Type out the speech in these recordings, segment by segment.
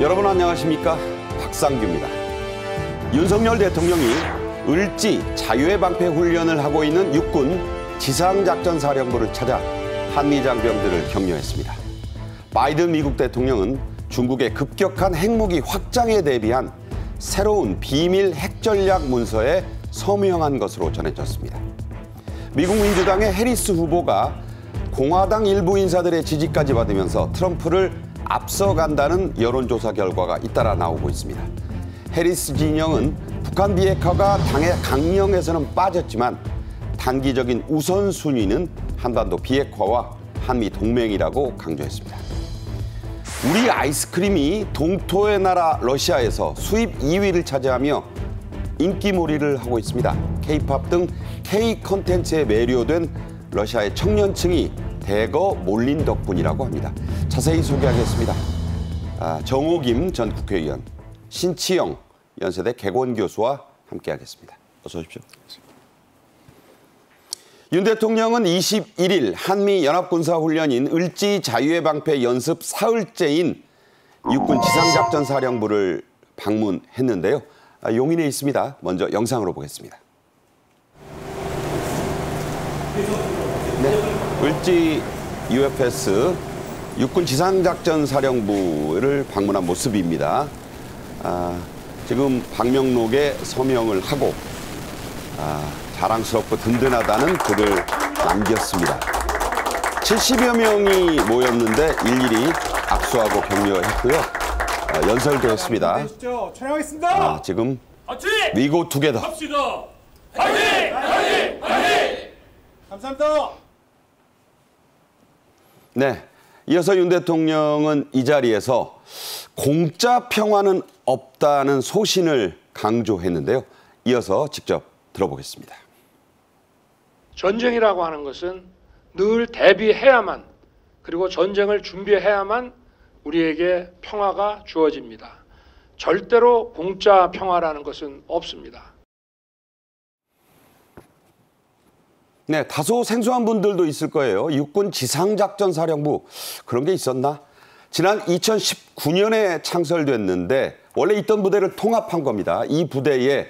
여러분 안녕하십니까? 박상규입니다. 윤석열 대통령이 을지 자유의 방패 훈련을 하고 있는 육군 지상작전사령부를 찾아 한미장병들을 격려했습니다. 바이든 미국 대통령은 중국의 급격한 핵무기 확장에 대비한 새로운 비밀 핵전략 문서에 서명한 것으로 전해졌습니다. 미국 민주당의 해리스 후보가 공화당 일부 인사들의 지지까지 받으면서 트럼프를 앞서간다는 여론조사 결과가 잇따라 나오고 있습니다. 해리스 진영은 북한 비핵화가 당의 강령에서는 빠졌지만 단기적인 우선순위는 한반도 비핵화와 한미 동맹이라고 강조했습니다. 우리 아이스크림이 동토의 나라 러시아에서 수입 2위를 차지하며 인기몰이를 하고 있습니다. K-팝 등 K-콘텐츠에 매료된 러시아의 청년층이 대거 몰린 덕분이라고 합니다. 자세히 소개하겠습니다. 정호김 전 국회의원, 신치영 연세대 개건 교수와 함께하겠습니다. 어서 오십시오. 윤 대통령은 21일 한미연합군사훈련인 을지 자유의 방패 연습 사흘째인 육군 지상작전사령부를 방문했는데요. 용인에 있습니다. 먼저 영상으로 보겠습니다. 네, 을지 UFS 육군 지상작전사령부를 방문한 모습입니다. 지금 방명록에 서명을 하고 자랑스럽고 든든하다는 글을 남겼습니다. 70여 명이 모였는데 일일이 악수하고 격려했고요. 연설도 했습니다. 촬영하겠습니다. 지금 We go together. 합시다. 파이팅! 파이팅! 파이팅! 감사합니다. 네, 이어서 윤 대통령은 이 자리에서 공짜 평화는 없다는 소신을 강조했는데요. 이어서 직접 들어보겠습니다. 전쟁이라고 하는 것은 늘 대비해야만, 그리고 전쟁을 준비해야만 우리에게 평화가 주어집니다. 절대로 공짜 평화라는 것은 없습니다. 네, 다소 생소한 분들도 있을 거예요. 육군 지상작전사령부, 그런 게 있었나? 지난 2019년에 창설됐는데 원래 있던 부대를 통합한 겁니다. 이 부대에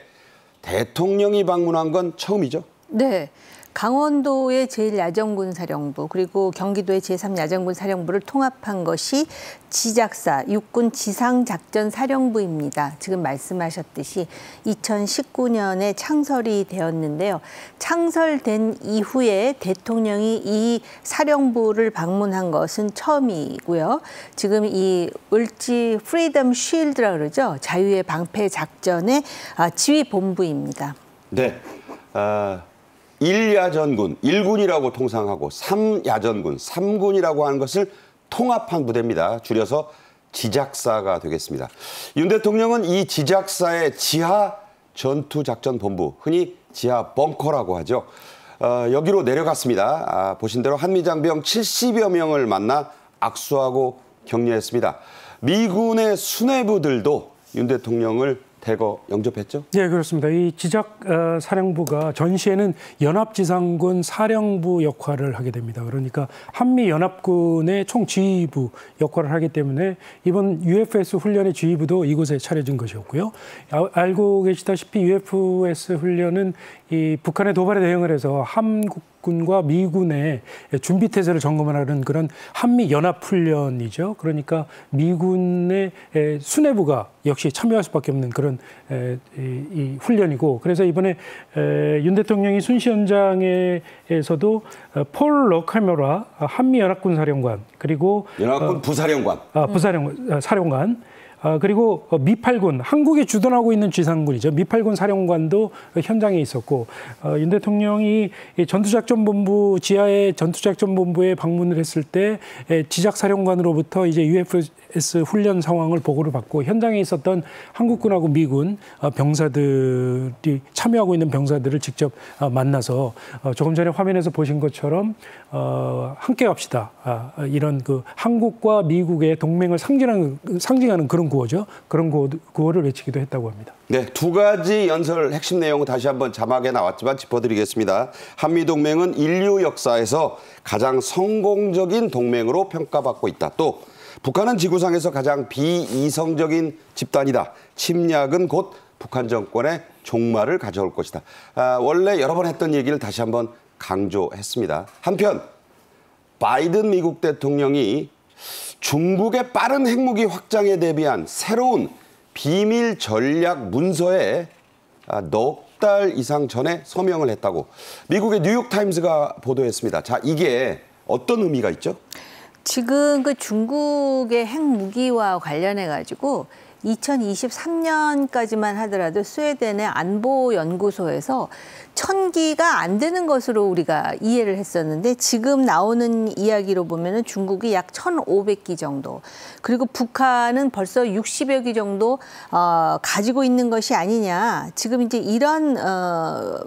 대통령이 방문한 건 처음이죠? 네. 강원도의 제1야전군사령부 그리고 경기도의 제3야전군사령부를 통합한 것이 지작사 육군 지상작전사령부입니다. 지금 말씀하셨듯이 2019년에 창설이 되었는데요. 창설된 이후에 대통령이 이 사령부를 방문한 것은 처음이고요. 지금 이 을지 프리덤 쉴드라 그러죠. 자유의 방패 작전의 지휘본부입니다. 네. 1야전군, 1군이라고 통상하고 3야전군, 3군이라고 하는 것을 통합한 부대입니다. 줄여서 지작사가 되겠습니다. 윤 대통령은 이 지작사의 지하 전투작전본부, 흔히 지하 벙커라고 하죠. 여기로 내려갔습니다. 보신 대로 한미장병 70여 명을 만나 악수하고 격려했습니다. 미군의 수뇌부들도 윤 대통령을 대거 영접했죠? 네, 그렇습니다. 이 지작사령부가 전시에는 연합지상군 사령부 역할을 하게 됩니다. 그러니까 한미연합군의 총지휘부 역할을 하기 때문에 이번 UFS 훈련의 지휘부도 이곳에 차려진 것이었고요. 알고 계시다시피 UFS 훈련은 이 북한의 도발에 대응을 해서 한국군과 미군의 준비태세를 점검하는 그런 한미연합훈련이죠. 그러니까 미군의 수뇌부가 역시 참여할 수밖에 없는 그런 이 훈련이고, 그래서 이번에 윤 대통령이 순시 현장에서도 폴 러카메라 한미연합군 사령관, 그리고 연합군 부사령관, 사령관 그리고 미8군, 한국이 주둔하고 있는 지상군이죠. 미8군 사령관도 현장에 있었고, 윤 대통령이 전투작전본부 지하의 전투작전본부에 방문을 했을 때 지작사령관으로부터 이제 UFS 훈련 상황을 보고를 받고 현장에 있었던 한국군하고 미군 병사들이 참여하고 있는 병사들을 직접 만나서 조금 전에 화면에서 보신 것처럼 함께 갑시다. 이런 그 한국과 미국의 동맹을 상징하는 그런 구호죠. 그런 구호를 외치기도 했다고 합니다. 네, 두 가지 연설 핵심 내용은 다시 한번 자막에 나왔지만 짚어드리겠습니다. 한미동맹은 인류 역사에서 가장 성공적인 동맹으로 평가받고 있다. 또 북한은 지구상에서 가장 비이성적인 집단이다. 침략은 곧 북한 정권의 종말을 가져올 것이다. 원래 여러 번 했던 얘기를 다시 한번 강조했습니다. 한편 바이든 미국 대통령이 중국의 빠른 핵무기 확장에 대비한 새로운 비밀 전략 문서에 넉 달 이상 전에 서명을 했다고 미국의 뉴욕타임스가 보도했습니다. 자, 이게 어떤 의미가 있죠? 지금 그 중국의 핵무기와 관련해 가지고 2023년까지만 하더라도 스웨덴의 안보연구소에서 1000기가 안 되는 것으로 우리가 이해를 했었는데 지금 나오는 이야기로 보면은 중국이 약 1500기 정도, 그리고 북한은 벌써 60여 기 정도 가지고 있는 것이 아니냐. 지금 이제 이런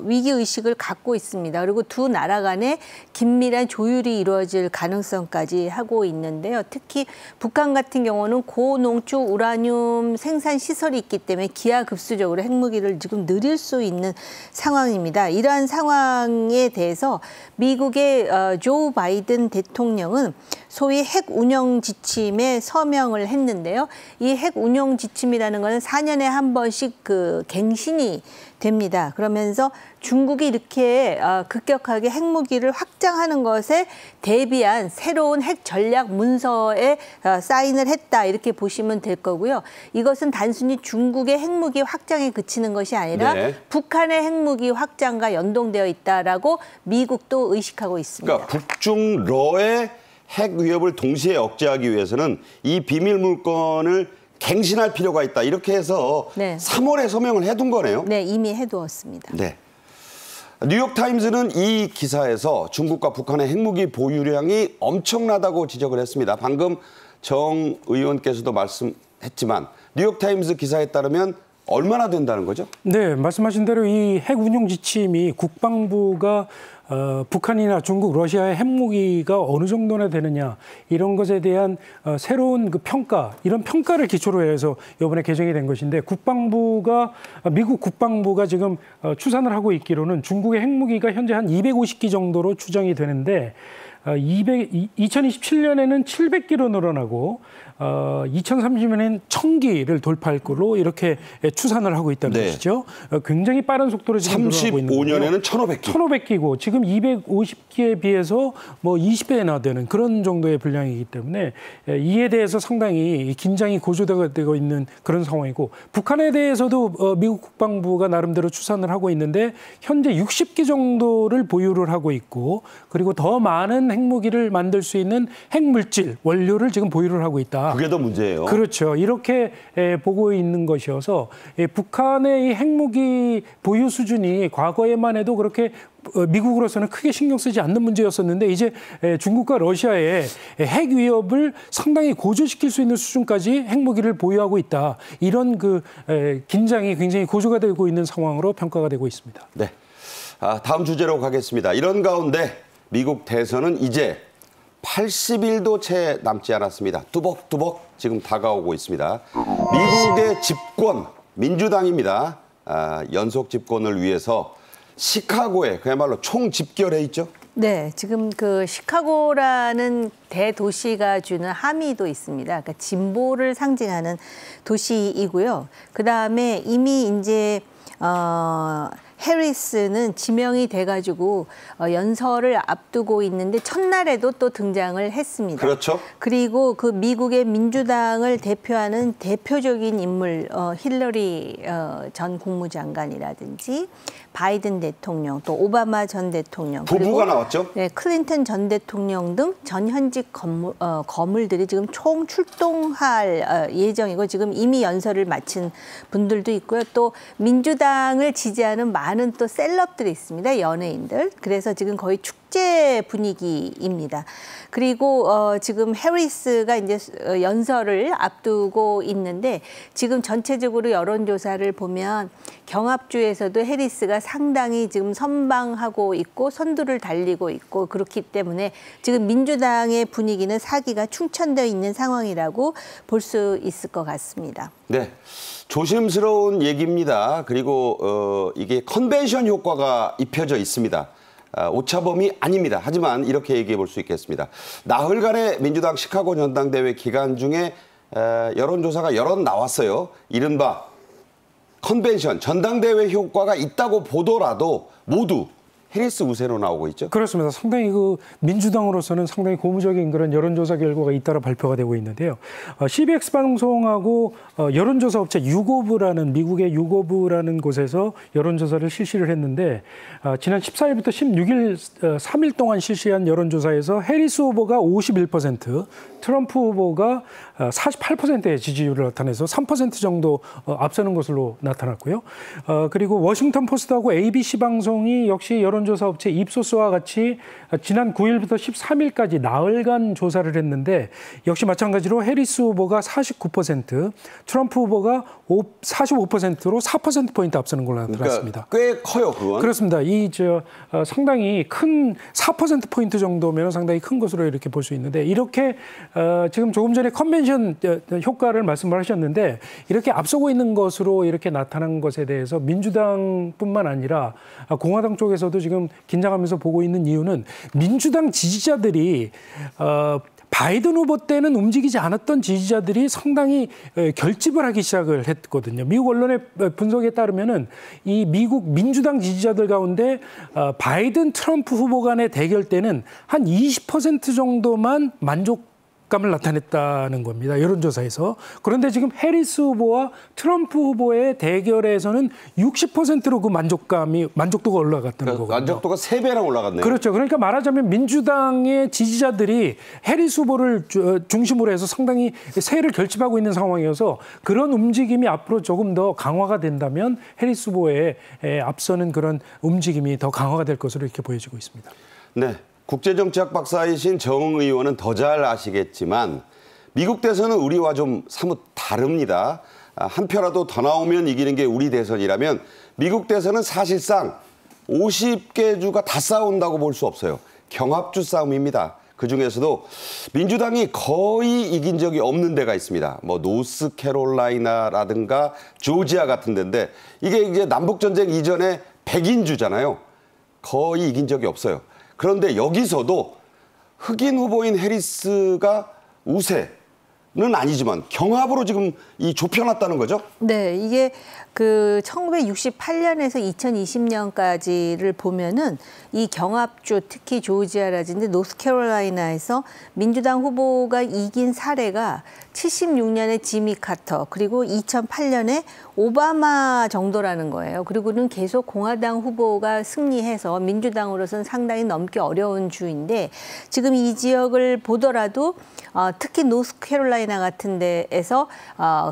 위기의식을 갖고 있습니다. 그리고 두 나라 간에 긴밀한 조율이 이루어질 가능성까지 하고 있는데요. 특히 북한 같은 경우는 고농축 우라늄 생산 시설이 있기 때문에 기하급수적으로 핵무기를 지금 늘릴 수 있는 상황입니다. 이러한 상황에 대해서 미국의 조 바이든 대통령은 소위 핵 운영 지침에 서명을 했는데요. 이 핵 운영 지침이라는 것은 4년에 한 번씩 그 갱신이 됩니다. 그러면서 중국이 이렇게 급격하게 핵무기를 확장하는 것에 대비한 새로운 핵 전략 문서에 사인을 했다, 이렇게 보시면 될 거고요. 이것은 단순히 중국의 핵무기 확장에 그치는 것이 아니라 네. 북한의 핵무기 확장과 연동되어 있다라고 미국도 의식하고 있습니다. 그러니까 북중러의 핵 위협을 동시에 억제하기 위해서는 이 비밀 물건을 갱신할 필요가 있다. 이렇게 해서 네. 3월에 서명을 해둔 거네요. 네, 이미 해두었습니다. 네. 뉴욕타임즈는 이 기사에서 중국과 북한의 핵무기 보유량이 엄청나다고 지적을 했습니다. 방금 정 의원께서도 말씀했지만 뉴욕타임즈 기사에 따르면 얼마나 된다는 거죠? 네, 말씀하신 대로 이 핵 운용 지침이 국방부가 북한이나 중국, 러시아의 핵무기가 어느 정도나 되느냐, 이런 것에 대한 새로운 그 평가, 이런 평가를 기초로 해서 이번에 개정이 된 것인데, 미국 국방부가 지금 추산을 하고 있기로는 중국의 핵무기가 현재 한 250기 정도로 추정이 되는데 2027년에는 700기로 늘어나고 2030년에는 1000기를 돌파할 걸로 이렇게 추산을 하고 있다는 네. 것이죠. 굉장히 빠른 속도로 지금 늘어나고 있는 거고요. 35년에는 1500기. 1500기고 지금 250기에 비해서 뭐 20배나 되는 그런 정도의 분량이기 때문에 이에 대해서 상당히 긴장이 고조되고 있는 그런 상황이고, 북한에 대해서도 미국 국방부가 나름대로 추산을 하고 있는데 현재 60기 정도를 보유를 하고 있고, 그리고 더 많은 핵무기를 만들 수 있는 핵물질, 원료를 지금 보유를 하고 있다. 그게 더 문제예요. 그렇죠. 이렇게 보고 있는 것이어서 북한의 이 핵무기 보유 수준이 과거에만 해도 그렇게 미국으로서는 크게 신경 쓰지 않는 문제였었는데, 이제 중국과 러시아의 핵 위협을 상당히 고조시킬 수 있는 수준까지 핵무기를 보유하고 있다. 이런 그 긴장이 굉장히 고조가 되고 있는 상황으로 평가가 되고 있습니다. 네. 다음 주제로 가겠습니다. 이런 가운데 미국 대선은 이제 80일도 채 남지 않았습니다. 뚜벅뚜벅 지금 다가오고 있습니다. 미국의 집권, 민주당입니다. 연속 집권을 위해서 시카고에 그야말로 총집결해 있죠? 네, 지금 그 시카고라는 대도시가 주는 함의도 있습니다. 그러니까 진보를 상징하는 도시이고요. 그 다음에 이미 이제 해리스는 지명이 돼가지고 연설을 앞두고 있는데 첫날에도 또 등장을 했습니다. 그렇죠. 그리고 그 미국의 민주당을 대표하는 대표적인 인물 힐러리 전 국무장관이라든지 바이든 대통령, 또 오바마 전 대통령, 부부가 나왔죠. 네, 클린턴 전 대통령 등 전현직 거물들이 지금 총 출동할 예정이고 지금 이미 연설을 마친 분들도 있고요. 또 민주당을 지지하는 많은 또 셀럽들이 있습니다. 연예인들. 그래서 지금 거의 축제 분위기입니다. 그리고 지금 해리스가 이제 연설을 앞두고 있는데 지금 전체적으로 여론조사를 보면 경합주에서도 해리스가 상당히 지금 선방하고 있고 선두를 달리고 있고 그렇기 때문에 지금 민주당의 분위기는 사기가 충천되어 있는 상황이라고 볼 수 있을 것 같습니다. 네, 조심스러운 얘기입니다. 그리고 이게 컨벤션 효과가 입혀져 있습니다. 오차범위 아닙니다. 하지만 이렇게 얘기해 볼 수 있겠습니다. 나흘간의 민주당 시카고 전당대회 기간 중에 여론조사가 여러 나왔어요. 이른바 컨벤션, 전당대회 효과가 있다고 보더라도 모두 해리스 우세로 나오고 있죠. 그렇습니다. 상당히 그 민주당으로서는 상당히 고무적인 그런 여론조사 결과가 잇따라 발표가 되고 있는데요. CBS 방송하고 여론조사 업체 유고브라는 미국의 유고브라는 곳에서 여론조사를 실시를 했는데 지난 14일부터 16일 3일 동안 실시한 여론조사에서 해리스 후보가 51%, 트럼프 후보가 48%의 지지율을 나타내서 3% 정도 앞서는 것으로 나타났고요. 그리고 워싱턴 포스트하고 ABC 방송이 역시 여론조사 업체 입소스와 같이 지난 9일부터 13일까지 나흘간 조사를 했는데 역시 마찬가지로 해리스 후보가 49%, 트럼프 후보가 45%로 4%포인트 앞서는 걸로 나타났습니다. 그러니까 꽤 커요, 그건. 그렇습니다. 상당히 큰 4%포인트 정도면 상당히 큰 것으로 이렇게 볼 수 있는데 이렇게 지금 조금 전에 컨벤션 효과를 말씀을 하셨는데 이렇게 앞서고 있는 것으로 이렇게 나타난 것에 대해서 민주당뿐만 아니라 공화당 쪽에서도 지금 긴장하면서 보고 있는 이유는 민주당 지지자들이 바이든 후보 때는 움직이지 않았던 지지자들이 상당히 결집을 하기 시작을 했거든요. 미국 언론의 분석에 따르면은 이 미국 민주당 지지자들 가운데 바이든 트럼프 후보 간의 대결 때는 한 20% 정도만 만족감을 나타냈다는 겁니다. 여론조사에서. 그런데 지금 해리스 후보와 트럼프 후보의 대결에서는 60%로 그 만족도가 올라갔다는 거거든요. 만족도가 3배나 올라갔네요. 그렇죠. 그러니까 말하자면 민주당의 지지자들이 해리스 후보를 중심으로 해서 상당히 세를 결집하고 있는 상황이어서 그런 움직임이 앞으로 조금 더 강화가 된다면 해리스 후보의 앞서는 그런 움직임이 더 강화가 될 것으로 이렇게 보여지고 있습니다. 네. 국제정치학 박사이신 정응 의원은 더 잘 아시겠지만 미국 대선은 우리와 좀 사뭇 다릅니다. 한 표라도 더 나오면 이기는 게 우리 대선이라면 미국 대선은 사실상 50개 주가 다 싸운다고 볼 수 없어요. 경합주 싸움입니다. 그중에서도 민주당이 거의 이긴 적이 없는 데가 있습니다. 뭐 노스캐롤라이나라든가 조지아 같은 데인데 이게 이제 남북전쟁 이전에 백인주잖아요. 거의 이긴 적이 없어요. 그런데 여기서도 흑인 후보인 해리스가 우세는 아니지만 경합으로 지금 이 좁혀놨다는 거죠? 네, 이게 그 1968년에서 2020년까지를 보면은 이 경합주 특히 조지아라든지 노스캐롤라이나에서 민주당 후보가 이긴 사례가 76년에 지미 카터 그리고 2008년에 오바마 정도라는 거예요. 그리고는 계속 공화당 후보가 승리해서 민주당으로서는 상당히 넘기 어려운 주인데 지금 이 지역을 보더라도 특히 노스캐롤라이나 같은 데에서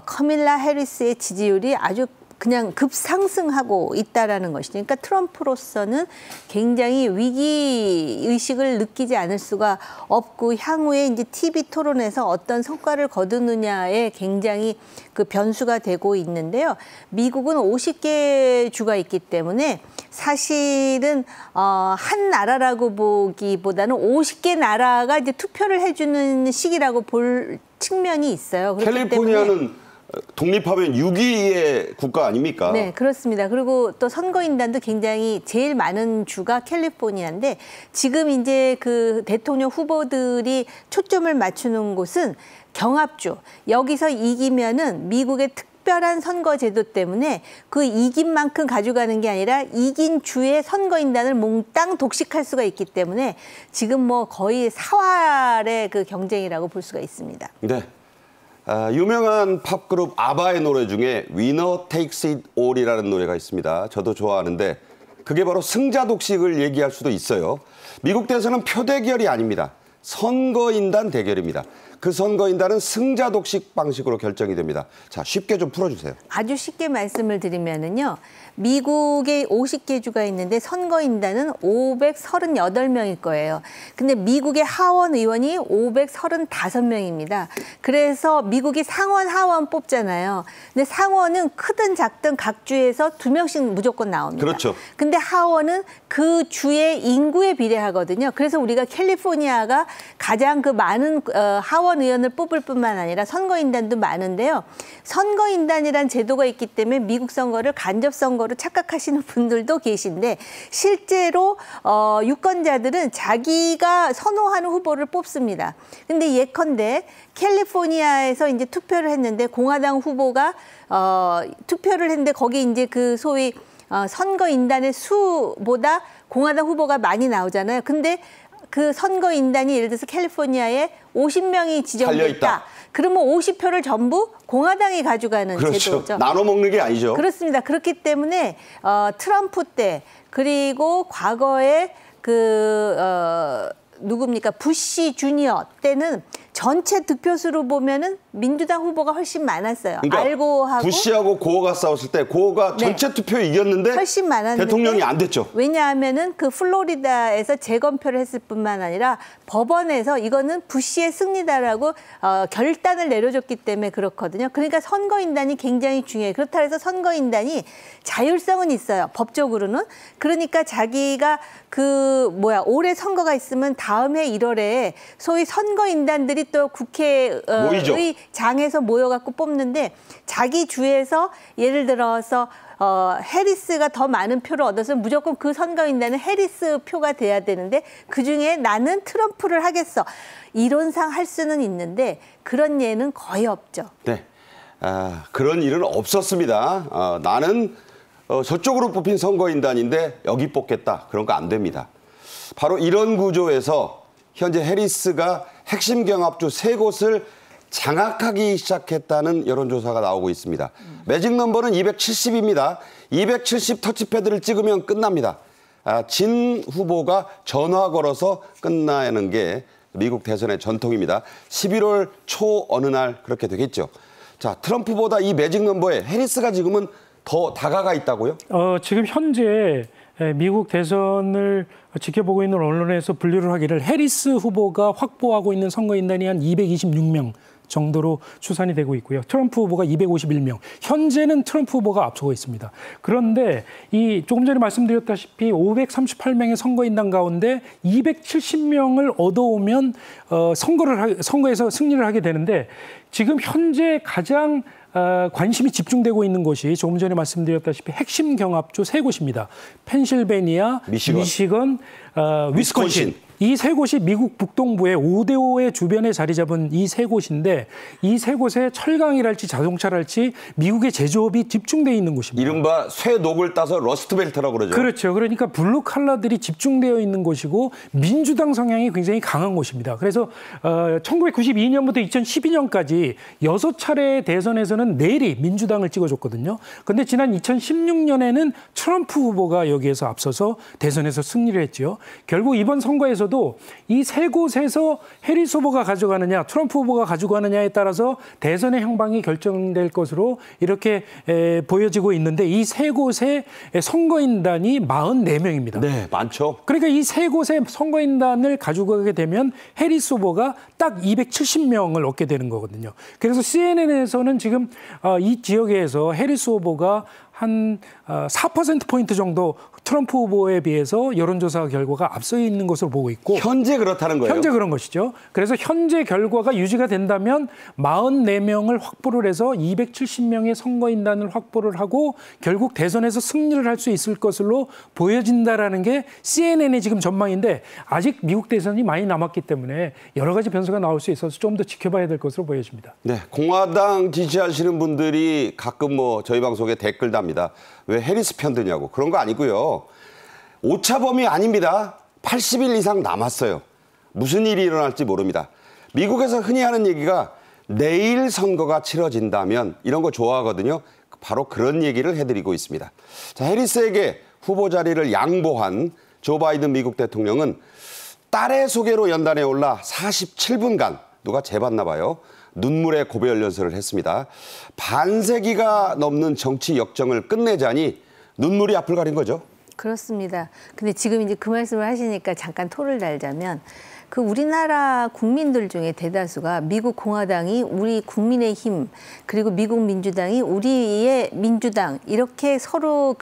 카밀라 해리스의 지지율이 아주 그냥 급상승하고 있다라는 것이죠. 그러니까 트럼프로서는 굉장히 위기 의식을 느끼지 않을 수가 없고 향후에 이제 TV 토론에서 어떤 성과를 거두느냐에 굉장히 그 변수가 되고 있는데요. 미국은 50개 주가 있기 때문에 사실은 한 나라라고 보기보다는 50개 나라가 이제 투표를 해주는 시기라고 볼 측면이 있어요. 캘리포니아는 독립하면 6위의 국가 아닙니까? 네, 그렇습니다. 그리고 또 선거인단도 굉장히 제일 많은 주가 캘리포니아인데 지금 이제 그 대통령 후보들이 초점을 맞추는 곳은 경합주. 여기서 이기면은 미국의 특별한 선거제도 때문에 그 이긴 만큼 가져가는 게 아니라 이긴 주의 선거인단을 몽땅 독식할 수가 있기 때문에 지금 뭐 거의 사활의 그 경쟁이라고 볼 수가 있습니다. 네. 유명한 팝그룹 아바의 노래 중에 Winner Takes It All이라는 노래가 있습니다. 저도 좋아하는데 그게 바로 승자 독식을 얘기할 수도 있어요. 미국 대선은 표 대결이 아닙니다. 선거인단 대결입니다. 그 선거인단은 승자 독식 방식으로 결정이 됩니다. 자, 쉽게 좀 풀어주세요. 아주 쉽게 말씀을 드리면은요. 미국에 50개 주가 있는데 선거인단은 538명일 거예요. 근데 미국의 하원 의원이 535명입니다. 그래서 미국이 상원, 하원 뽑잖아요. 근데 상원은 크든 작든 각 주에서 2명씩 무조건 나옵니다. 그렇죠. 근데 하원은 그 주의 인구에 비례하거든요. 그래서 우리가 캘리포니아가 가장 그 많은 하원 의원을 뽑을 뿐만 아니라 선거인단도 많은데요. 선거인단이란 제도가 있기 때문에 미국 선거를 간접 선거로 착각하시는 분들도 계신데 실제로 유권자들은 자기가 선호하는 후보를 뽑습니다. 근데 예컨대 캘리포니아에서 이제 투표를 했는데 공화당 후보가 투표를 했는데 거기 이제 그 소위 선거인단의 수보다 공화당 후보가 많이 나오잖아요. 근데 그 선거인단이 예를 들어서 캘리포니아에 50명이 지정됐다. 그러면 50표를 전부 공화당이 가져가는 그렇죠. 제도죠. 나눠 먹는 게 아니죠. 그렇습니다. 그렇기 때문에 트럼프 때 그리고 과거에 누굽니까? 부시 주니어 때는 전체 득표수로 보면은 민주당 후보가 훨씬 많았어요. 그러니까 알고 하고 부시하고 고어가 싸웠을 때 고어가 전체 투표에 이겼는데 훨씬 많았는데 대통령이 안 됐죠. 왜냐하면은 그 플로리다에서 재검표를 했을 뿐만 아니라 법원에서 이거는 부시의 승리다라고 결단을 내려줬기 때문에 그렇거든요. 그러니까 선거인단이 굉장히 중요해요. 그렇다고 해서 선거인단이 자율성은 있어요. 법적으로는. 그러니까 자기가 올해 선거가 있으면 다음 해 1월에 소위 선거인단들이 또 국회의 모이죠. 장에서 모여갖고 뽑는데 자기 주에서 예를 들어서 해리스가 더 많은 표를 얻어서 무조건 그 선거인단은 해리스 표가 돼야 되는데 그중에 나는 트럼프를 하겠어. 이론상 할 수는 있는데 그런 예는 거의 없죠. 네, 그런 일은 없었습니다. 나는 저쪽으로 뽑힌 선거인단인데 여기 뽑겠다. 그런 거 안 됩니다. 바로 이런 구조에서 현재 해리스가 핵심 경합주 3곳을 장악하기 시작했다는 여론조사가 나오고 있습니다. 매직 넘버는 270입니다. 270 터치패드를 찍으면 끝납니다. 진 후보가 전화 걸어서 끝나는 게 미국 대선의 전통입니다. 11월 초 어느 날 그렇게 되겠죠. 자, 트럼프보다 이 매직 넘버에 해리스가 지금은 더 다가가 있다고요? 지금 현재 미국 대선을 지켜보고 있는 언론에서 분류를 하기를 해리스 후보가 확보하고 있는 선거인단이 한 226명 정도로 추산이 되고 있고요. 트럼프 후보가 251명. 현재는 트럼프 후보가 앞서고 있습니다. 그런데 이 조금 전에 말씀드렸다시피 538명의 선거인단 가운데 270명을 얻어오면 선거에서 승리를 하게 되는데 지금 현재 가장 관심이 집중되고 있는 곳이 조금 전에 말씀드렸다시피 핵심 경합주 3곳입니다. 펜실베니아, 미시건, 위스콘신. 이 3곳이 미국 북동부의 5대5의 주변에 자리 잡은 이 3곳인데 이 3곳에 철강이랄지 자동차랄지 미국의 제조업이 집중되어 있는 곳입니다. 이른바 쇠녹을 따서 러스트벨트라고 그러죠. 그렇죠. 그러니까 블루 칼라들이 집중되어 있는 곳이고 민주당 성향이 굉장히 강한 곳입니다. 그래서 1992년부터 2012년까지 6차례의 대선에서는 내리 민주당을 찍어줬거든요. 그런데 지난 2016년에는 트럼프 후보가 여기에서 앞서서 대선에서 승리를 했죠. 결국 이번 선거에서도 이 3곳에서 해리스 후보가 가져가느냐 트럼프 후보가 가져가느냐에 따라서 대선의 향방이 결정될 것으로 이렇게 보여지고 있는데 이 3곳의 선거인단이 44명입니다. 네, 많죠. 그러니까 이 3곳의 선거인단을 가져가게 되면 해리스 후보가 딱 270명을 얻게 되는 거거든요. 그래서 CNN에서는 지금 이 지역에서 해리스 후보가 한 4%포인트 정도 트럼프 후보에 비해서 여론조사 결과가 앞서 있는 것으로 보고 있고 현재 그렇다는 거예요? 현재 그런 것이죠. 그래서 현재 결과가 유지가 된다면 44명을 확보를 해서 270명의 선거인단을 확보를 하고 결국 대선에서 승리를 할 수 있을 것으로 보여진다라는 게 CNN의 지금 전망인데 아직 미국 대선이 많이 남았기 때문에 여러 가지 변수가 나올 수 있어서 좀 더 지켜봐야 될 것으로 보여집니다. 네, 공화당 지지하시는 분들이 가끔 뭐 저희 방송에 댓글 답니다. 왜 해리스 편 드냐고. 그런 거 아니고요. 오차범위 아닙니다. 80일 이상 남았어요. 무슨 일이 일어날지 모릅니다. 미국에서 흔히 하는 얘기가 내일 선거가 치러진다면 이런 거 좋아하거든요. 바로 그런 얘기를 해드리고 있습니다. 자, 해리스에게 후보 자리를 양보한 조 바이든 미국 대통령은 딸의 소개로 연단에 올라 47분간 누가 재봤나 봐요. 눈물의 고별 연설을 했습니다. 반세기가 넘는 정치 역정을 끝내자니 눈물이 앞을 가린 거죠. 그렇습니다. 근데 지금 이제 그 말씀을 하시니까 잠깐 토를 달자면 그 우리나라 국민들 중에 대다수가 미국 공화당이 우리 국민의힘 그리고 미국 민주당이 우리의 민주당 이렇게 서로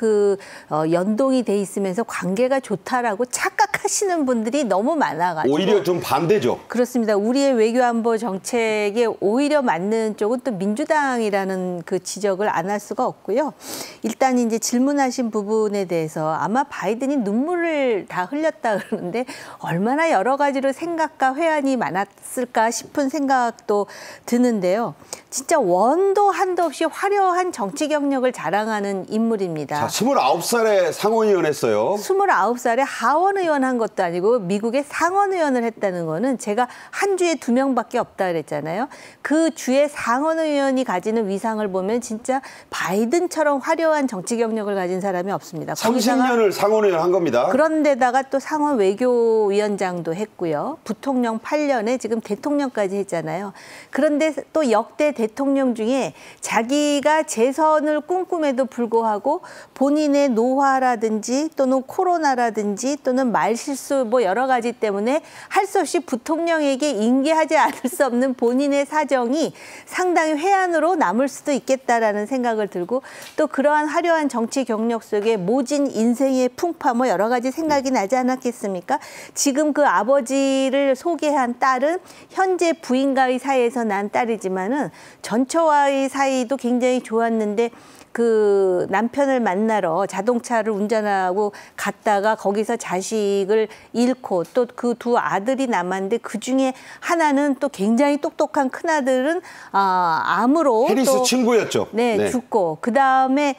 연동이 돼 있으면서 관계가 좋다라고 착각하시는 분들이 너무 많아가지고 오히려 좀 반대죠. 그렇습니다. 우리의 외교안보 정책에 오히려 맞는 쪽은 또 민주당이라는 그 지적을 안 할 수가 없고요. 일단 이제 질문하신 부분에 대해서 아마 바이든이 눈물을 다 흘렸다 그러는데 얼마나 여러 가지로 생각과 회한이 많았을까 싶은 생각도 드는데요. 진짜 원도 한도 없이 화려한 정치 경력을 자랑하는 인물입니다. 자, 29살에 상원의원 했어요. 29살에 하원의원 한 것도 아니고 미국의 상원의원을 했다는 거는 제가 한 주에 2명밖에 없다 그랬잖아요. 그 주에 상원의원이 가지는 위상을 보면 진짜 바이든처럼 화려한 정치 경력을 가진 사람이 없습니다. 30년을 상원의원 한 겁니다. 그런데다가 또 상원 외교위원장도 했고요. 부통령 8년에 지금 대통령까지 했잖아요. 그런데 또 역대 대통령 중에 자기가 재선을 꿈꿈에도 불구하고 본인의 노화라든지 또는 코로나라든지 또는 말실수 뭐 여러 가지 때문에 할 수 없이 부통령에게 인계하지 않을 수 없는 본인의 사정이 상당히 회한으로 남을 수도 있겠다라는 생각을 들고 또 그러한 화려한 정치 경력 속에 모진 인생의 풍파 뭐 여러 가지 생각이 나지 않았겠습니까? 지금 그 아버지를 소개한 딸은 현재 부인과의 사이에서 난 딸이지만은 전처와의 사이도 굉장히 좋았는데 그 남편을 만나러 자동차를 운전하고 갔다가 거기서 자식을 잃고 또 그 두 아들이 남았는데 그중에 하나는 또 굉장히 똑똑한 큰아들은 암으로 해리스 또 친구였죠. 네, 죽고 그다음에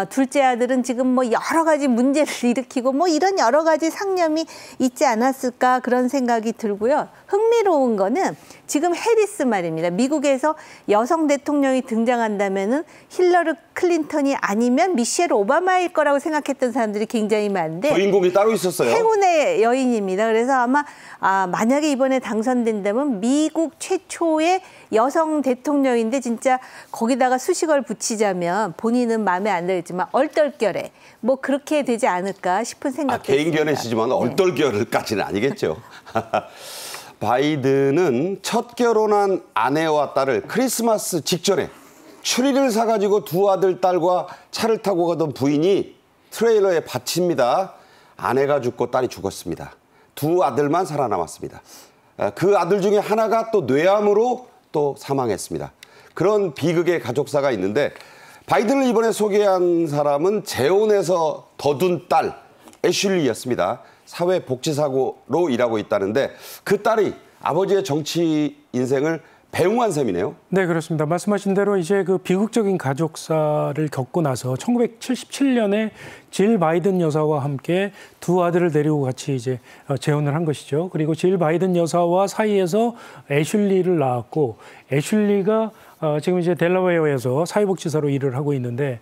둘째 아들은 지금 뭐 여러 가지 문제를 일으키고 뭐 이런 여러 가지 상념이 있지 않았을까 그런 생각이 들고요. 흥미로운 거는 지금 해리스 말입니다. 미국에서 여성 대통령이 등장한다면은 힐러리 클린턴이 아니면 미셸 오바마일 거라고 생각했던 사람들이 굉장히 많은데 주인공이 따로 있었어요. 행운의 여인입니다. 그래서 아마 만약에 이번에 당선된다면 미국 최초의 여성 대통령인데 진짜 거기다가 수식어를 붙이자면 본인은 마음에 안 들지만 얼떨결에 뭐 그렇게 되지 않을까 싶은 생각도 개인 견해시지만 얼떨결까지는 아니겠죠. 바이든은 첫 결혼한 아내와 딸을 크리스마스 직전에 추리를 사가지고 두 아들, 딸과 차를 타고 가던 부인이 트레일러에 받칩니다. 아내가 죽고 딸이 죽었습니다. 두 아들만 살아남았습니다. 그 아들 중에 하나가 또 뇌암으로 또 사망했습니다. 그런 비극의 가족사가 있는데 바이든을 이번에 소개한 사람은 재혼해서 더둔 딸 애슐리였습니다. 사회복지사고로 일하고 있다는데 그 딸이 아버지의 정치 인생을 배웅한 셈이네요. 네, 그렇습니다. 말씀하신 대로 이제 그 비극적인 가족사를 겪고 나서 1977년에 질 바이든 여사와 함께 두 아들을 데리고 같이 이제 재혼을 한 것이죠. 그리고 질 바이든 여사와 사이에서 애슐리를 낳았고 애슐리가 지금 이제 델라웨어에서 사회복지사로 일을 하고 있는데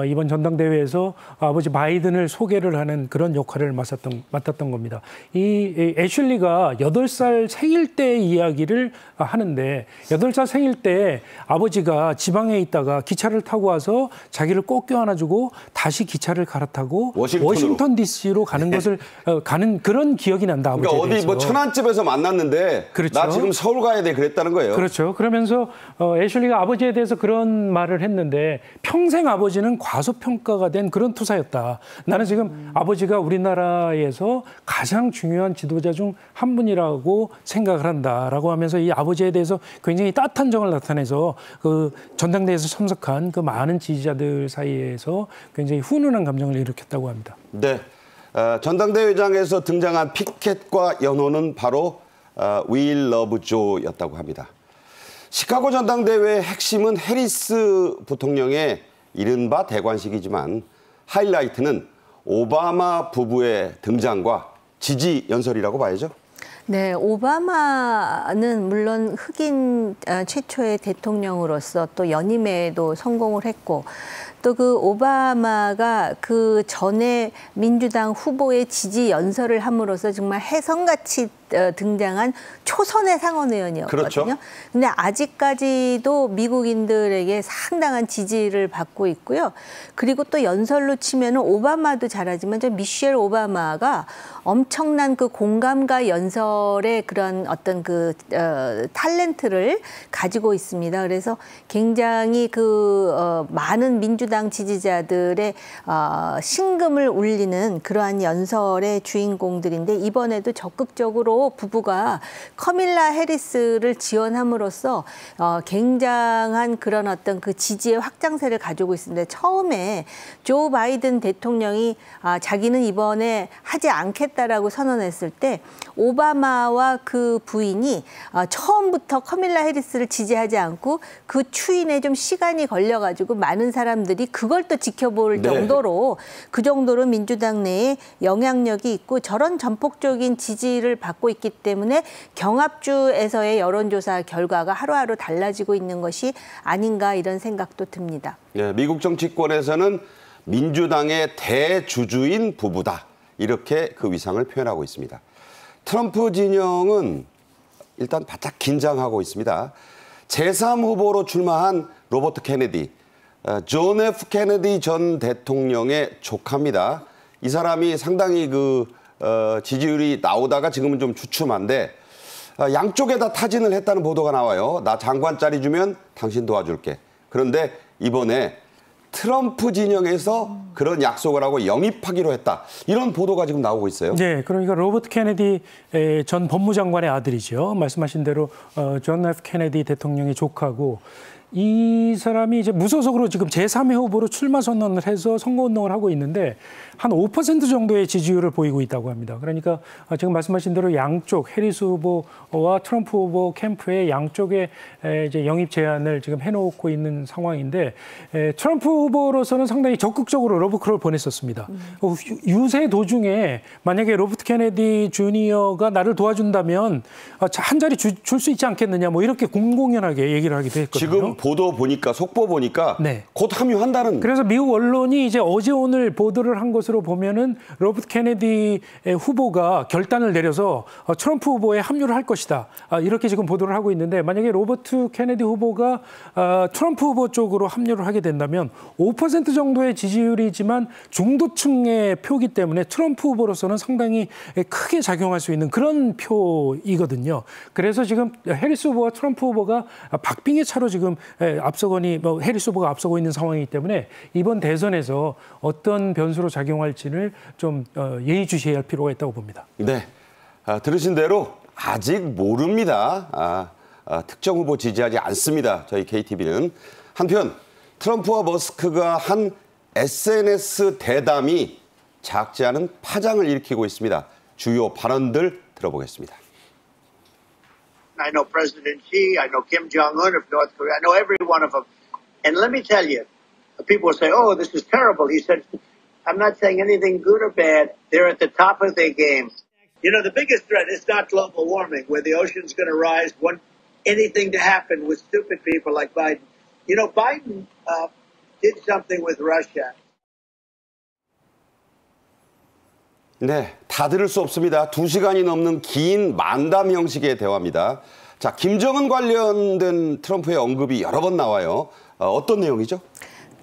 이번 전당대회에서 아버지 바이든을 소개를 하는 그런 역할을 맡았던 겁니다. 이 애슐리가 8살 생일 때 이야기를 하는데 8살 생일 때 아버지가 지방에 있다가 기차를 타고 와서 자기를 꼭 껴안아주고 다시 기차를 갈아타고 워싱턴 DC로 가는 것을 가는 그런 기억이 난다. 아버지에 그러니까 어디 대해서. 뭐 천안집에서 만났는데 그렇죠. 나 지금 서울 가야 돼 그랬다는 거예요. 그렇죠. 그러면서 애슐리 웨슬리가 아버지에 대해서 그런 말을 했는데 평생 아버지는 과소평가가 된 그런 투사였다. 나는 지금 아버지가 우리나라에서 가장 중요한 지도자 중 한 분이라고 생각을 한다라고 하면서 이 아버지에 대해서 굉장히 따뜻한 정을 나타내서 그 전당대회에서 참석한 그 많은 지지자들 사이에서 굉장히 훈훈한 감정을 일으켰다고 합니다. 네, 전당대회장에서 등장한 피켓과 연호는 바로 We Love Joe였다고 합니다. 시카고 전당대회의 핵심은 해리스 부통령의 이른바 대관식이지만 하이라이트는 오바마 부부의 등장과 지지 연설이라고 봐야죠. 네, 오바마는 물론 흑인 최초의 대통령으로서 또 연임에도 성공을 했고 또 그 오바마가 그 전에 민주당 후보의 지지 연설을 함으로써 정말 혜성같이 등장한 초선의 상원의원이었거든요. 그렇죠. 근데 아직까지도 미국인들에게 상당한 지지를 받고 있고요. 그리고 또 연설로 치면은 오바마도 잘하지만 저 미셸 오바마가 엄청난 그 공감과 연설의 그런 어떤 그 탤런트를 가지고 있습니다. 그래서 굉장히 그 많은 민주당 지지자들의 심금을 울리는 그러한 연설의 주인공들인데 이번에도 적극적으로 부부가 커밀라 해리스를 지원함으로써 굉장한 그런 어떤 그 지지의 확장세를 가지고 있습니다. 처음에 조 바이든 대통령이 자기는 이번에 하지 않겠다라고 선언했을 때 오바마와 그 부인이 처음부터 커밀라 해리스를 지지하지 않고 그 추인에 좀 시간이 걸려가지고 많은 사람들이 그걸 또 지켜볼 정도로 그 정도로 민주당 내에 영향력이 있고 저런 전폭적인 지지를 받고 있기 때문에 경합주에서의 여론조사 결과가 하루하루 달라지고 있는 것이 아닌가 이런 생각도 듭니다. 네, 미국 정치권에서는 민주당의 대주주인 부부다. 이렇게 그 위상을 표현하고 있습니다. 트럼프 진영은 일단 바짝 긴장하고 있습니다. 제3후보로 출마한 로버트 케네디, 존 F. 케네디 전 대통령의 조카입니다. 이 사람이 상당히 그 지지율이 나오다가 지금은 좀 주춤한데 양쪽에다 타진을 했다는 보도가 나와요. 나 장관 자리 주면 당신 도와줄게. 그런데 이번에 트럼프 진영에서 그런 약속을 하고 영입하기로 했다. 이런 보도가 지금 나오고 있어요. 네, 그러니까 로버트 케네디 전 법무장관의 아들이죠. 말씀하신 대로 존 F. 케네디 대통령의 조카고 이 사람이 이제 무소속으로 지금 제3회 후보로 출마 선언을 해서 선거운동을 하고 있는데 한 5% 정도의 지지율을 보이고 있다고 합니다. 그러니까 지금 말씀하신 대로 양쪽 해리스 후보와 트럼프 후보 캠프의 양쪽에 이제 영입 제안을 지금 해놓고 있는 상황인데 트럼프 후보로서는 상당히 적극적으로 러브콜을 보냈었습니다. 유세 도중에 만약에 로버트 케네디 주니어가 나를 도와준다면 한 자리 줄 수 있지 않겠느냐 뭐 이렇게 공공연하게 얘기를 하기도 했거든요. 지금 보도 보니까 속보 보니까 네. 곧 합류한다는. 그래서 미국 언론이 이제 어제 오늘 보도를 한 것으로 보면은 로버트 케네디 후보가 결단을 내려서 트럼프 후보에 합류를 할 것이다. 이렇게 지금 보도를 하고 있는데 만약에 로버트 케네디 후보가 트럼프 후보 쪽으로 합류를 하게 된다면 5% 정도의 지지율이지만 중도층의 표기 때문에 트럼프 후보로서는 상당히 크게 작용할 수 있는 그런 표이거든요. 그래서 지금 해리스 후보와 트럼프 후보가 박빙의 차로 지금 앞서거니 해리스 후보가 앞서고 있는 상황이기 때문에 이번 대선에서 어떤 변수로 작용할지를 좀 예의주시해야 할 필요가 있다고 봅니다. 네, 들으신 대로 아직 모릅니다. 특정 후보 지지하지 않습니다. 저희 KTV는. 한편 트럼프와 머스크가 한 SNS 대담이 작지 않은 파장을 일으키고 있습니다. 주요 발언들 들어보겠습니다. I know President Xi, I know Kim Jong-un of North Korea, I know every one of them. And let me tell you, people will say, oh, this is terrible. He said, I'm not saying anything good or bad. They're at the top of their game. You know, the biggest threat is not global warming, where the ocean's going to rise, want anything to happen with stupid people like Biden. You know, Biden did something with Russia. 네, 다 들을 수 없습니다. 2시간이 넘는 긴 만담 형식의 대화입니다. 자, 김정은 관련된 트럼프의 언급이 여러 번 나와요. 어떤 내용이죠?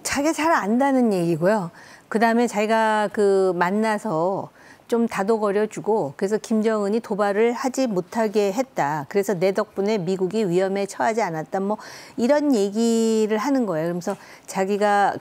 자기가 잘 안다는 얘기고요. 그다음에 자기가 그 만나서 좀 다독거려주고 그래서 김정은이 도발을 하지 못하게 했다. 그래서 내 덕분에 미국이 위험에 처하지 않았다. 뭐 이런 얘기를 하는 거예요. 그러면서 자기가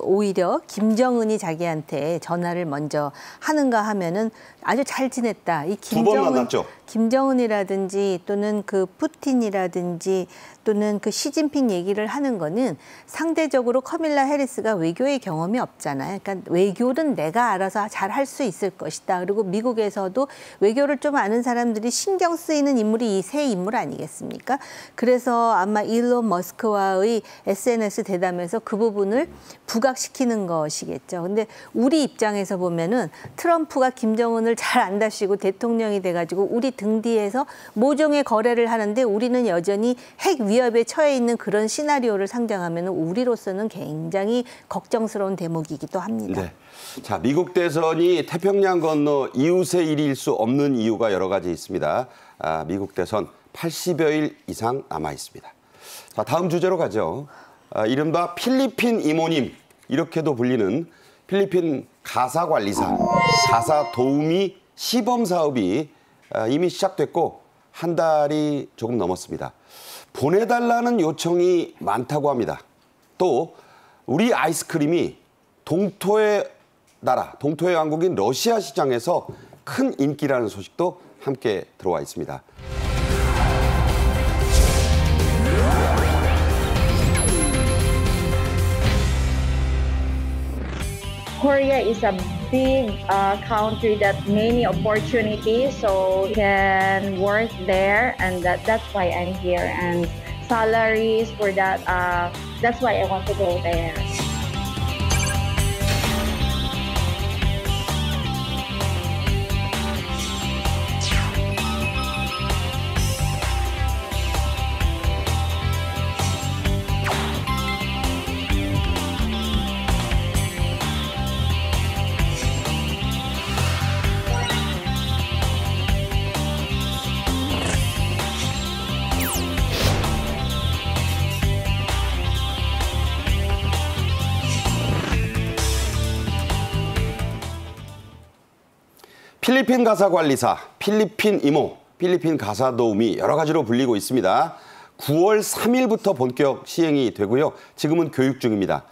오히려 김정은이 자기한테 전화를 먼저 하는가 하면은 아주 잘 지냈다. 이 두 번 만났죠. 김정은이라든지 또는 푸틴이라든지 또는 시진핑 얘기를 하는 거는 상대적으로 카밀라 해리스가 외교의 경험이 없잖아요. 그러니까 외교는 내가 알아서 잘 할 수 있을 것이다. 그리고 미국에서도 외교를 좀 아는 사람들이 신경 쓰이는 인물이 이 세 인물 아니겠습니까? 그래서 아마 일론 머스크와의 SNS 대담에서 그 부분을 부각시키는 것이겠죠. 근데 우리 입장에서 보면은 트럼프가 김정은을 잘 안다시고 대통령이 돼가지고 우리 등 뒤에서 모종의 거래를 하는데 우리는 여전히 핵 위협에 처해 있는 그런 시나리오를 상정하면 우리로서는 굉장히 걱정스러운 대목이기도 합니다. 네. 자, 미국 대선이 태평양 건너 이웃의 일일 수 없는 이유가 여러 가지 있습니다. 미국 대선 80여 일 이상 남아 있습니다. 자, 다음 주제로 가죠. 이른바 필리핀 이모님, 이렇게도 불리는 필리핀 가사 관리사, 가사 도우미 시범 사업이 이미 시작됐고 한 달이 조금 넘었습니다. 보내달라는 요청이 많다고 합니다. 또 우리 아이스크림이 동토의 나라, 동토의 왕국인 러시아 시장에서 큰 인기라는 소식도 함께 들어와 있습니다. Korea is a big country that many opportunities, so you can work there, and that's why I'm here. And salaries for that, that's why I want to go there. 필리핀 가사 관리사, 필리핀 이모, 필리핀 가사 도우미 여러 가지로 불리고 있습니다. 9월 3일부터 본격 시행이 되고요. 지금은 교육 중입니다.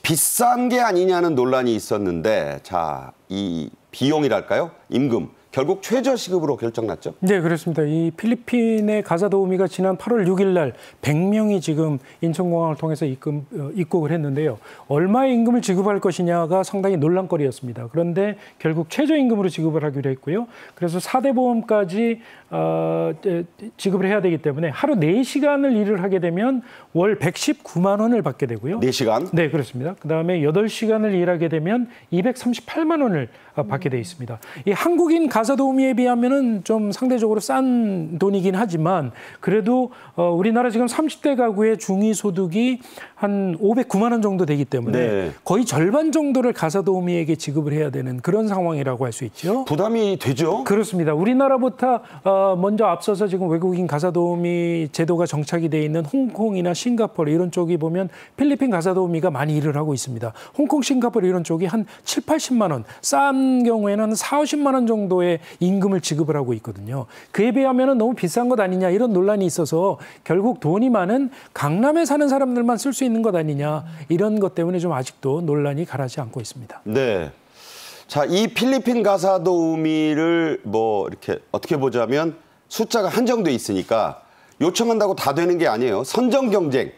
비싼 게 아니냐는 논란이 있었는데 자, 이 비용이랄까요? 임금. 결국 최저시급으로 결정났죠? 네, 그렇습니다. 이 필리핀의 가사 도우미가 지난 8월 6일 날 100명이 지금 인천공항을 통해서 입국을 했는데요. 얼마의 임금을 지급할 것이냐가 상당히 논란거리였습니다. 그런데 결국 최저임금으로 지급을 하기로 했고요. 그래서 4대 보험까지 지급을 해야 되기 때문에 하루 4시간을 일을 하게 되면 월 119만 원을 받게 되고요. 4시간? 네, 그렇습니다. 그다음에 8시간을 일하게 되면 238만 원을 받게 돼 있습니다. 이 한국인 가사 도우미에 비하면은 좀 상대적으로 싼 돈이긴 하지만 그래도 우리나라 지금 30대 가구의 중위소득이 한 509만 원 정도 되기 때문에 네. 거의 절반 정도를 가사 도우미에게 지급을 해야 되는 그런 상황이라고 할 수 있죠. 부담이 되죠? 그렇습니다. 우리나라보다 먼저 앞서서 지금 외국인 가사 도우미 제도가 정착이 돼 있는 홍콩이나 싱가포르 이런 쪽이 보면 필리핀 가사 도우미가 많이 일을 하고 있습니다. 홍콩, 싱가포르 이런 쪽이 한 7, 80만 원, 싼 경우에는 4, 50만 원 정도의 임금을 지급을 하고 있거든요. 그에 비하면 너무 비싼 것 아니냐 이런 논란이 있어서 결국 돈이 많은 강남에 사는 사람들만 쓸 수 있는 것 아니냐 이런 것 때문에 좀 아직도 논란이 가라지 않고 있습니다. 네. 자, 이 필리핀 가사 도우미를 뭐 이렇게 어떻게 보자면 숫자가 한정돼 있으니까 요청한다고 다 되는 게 아니에요. 선정 경쟁,